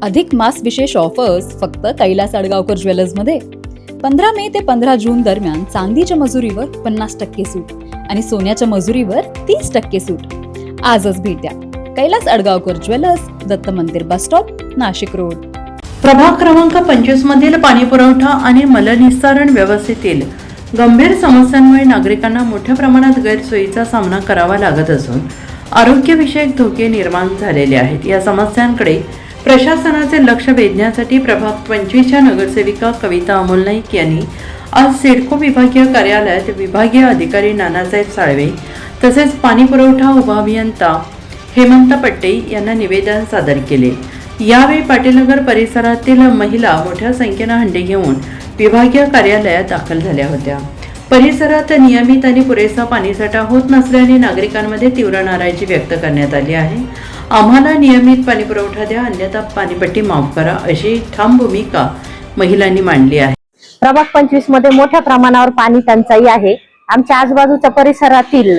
अधिक मास विशेष ऑफर्स फक्त कैलास अडगावकर ज्वेलर्समध्ये. 15 मे ते 15 जून दरम्यान चांदीच्या मजुरीवर 50% सूट आणि सोन्याच्या मजुरीवर 30% सूट. आजच भेट द्या कैलास अडगावकर ज्वेलर्स, दत्त मंदिर बस स्टॉप, नाशिक रोड. प्रभाग क्रमांक 25 मधील पाणी पुरवठा आणि मलनिस्सारण व्यवस्थेतील गंभीर समस्यांमुळे नागरिकांना मोठ्या प्रमाणात गैरसोयीचा सामना करावा लागत असून आरोग्यविषयक धोके निर्माण झालेले आहेत. या समस्यांकडे प्रशासनाचे लक्ष वेधण्यासाठी प्रभाग 25च्या नगरसेविका कविता अमोल नाईक यांनी आज सिडको विभागीय कार्यालयात विभागीय अधिकारी नानासाहेब साळवे तसेच पाणी पुरवठा उपअभियंता हेमंत पट्टे यांना निवेदन सादर केले. यावेळी पाटीलनगर परिसरातील महिला मोठ्या संख्येने हंडे घेऊन विभागीय कार्यालयात दाखल झाल्या होत्या. परिसरात नियमित आणि पुरेसा पाणीसाठा होत नसल्याने नागरिकांमध्ये तीव्र नाराजी व्यक्त करण्यात आली आहे. आम्हाला नियमित पाणी पुरवठा द्या, अन्यथा पाणीपट्टी माफ करा, अशी ठाम भूमिका महिलांनी मांडली आहे. प्रभाग 25 मध्ये मोठ्या प्रमाणावर पाणी टंचाई आहे. आमच्या आजूबाजूच्या परिसरातील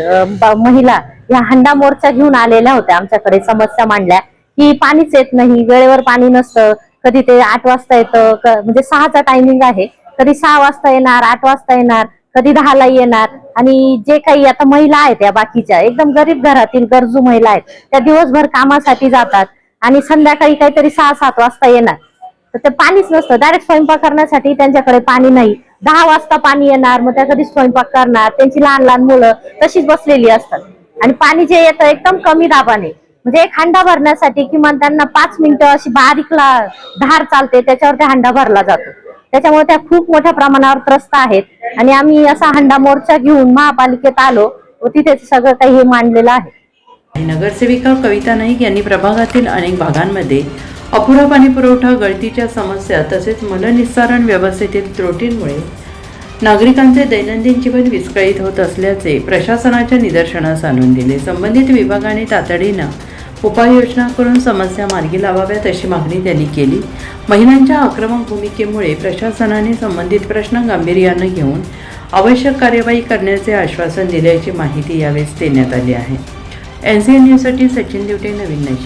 महिला या हंडा मोर्चा घेऊन आलेल्या होत्या. आमच्याकडे समस्या मांडल्या की पाणीच येत नाही, वेळेवर पाणी नसतं. कधी ते 8 वाजता येतं, म्हणजे 6चा टायमिंग आहे, कधी 6 वाजता येणार, 8 वाजता येणार, कधी 10ला येणार. आणि जे काही आता महिला आहेत या बाकीच्या एकदम गरीब घरातील गरजू महिला आहेत, त्या दिवसभर कामासाठी जातात आणि संध्याकाळी काहीतरी 6-7 वाजता येणार. तर ते पाणीच नसतं. डायरेक्ट स्वयंपाक करण्यासाठी त्यांच्याकडे पाणी नाही. 10 वाजता पाणी येणार, मग त्या कधी स्वयंपाक करणार. त्यांची लहान लहान मुलं तशीच बसलेली असतात आणि पाणी जे येतं एकदम कमी दाबाने, म्हणजे एक हंडा भरण्यासाठी किमान त्यांना 5 मिनिटं अशी बारीकला धार चालते, त्याच्यावर त्या हंडा भरला जातो. त्याच्यामुळे त्या खूप मोठ्या प्रमाणावर त्रस्त आहेत. आणि आम्ही असा हंडा मोर्चा घेऊन महापालिकेत आलो व तिथे सगळं काही हे मांडलेलं आहे. नगरसेविका कविता नाईक यांनी प्रभागातील अनेक भागांमध्ये अपुरा पाणी पुरवठा, गळतीच्या समस्या तसेच मलनिस्सारण व्यवस्थेतील त्रुटींमुळे नागरिकांचे दैनंदिन जीवन विस्कळीत होत असल्याचे प्रशासनाच्या निदर्शनास आणून दिले. संबंधित विभागाने तातडीनं उपाययोजना करून समस्या मार्गी लावाव्यात अशी मागणी त्यांनी केली. महिलांच्या आक्रमक भूमिकेमुळे प्रशासनाने संबंधित प्रश्न गांभीर्याने घेऊन आवश्यक कार्यवाही करण्याचे आश्वासन दिल्याची माहिती यावेळी देण्यात आली आहे. NCN न्यूजसाठी सचिन दिवटे, नवीन नाशिक.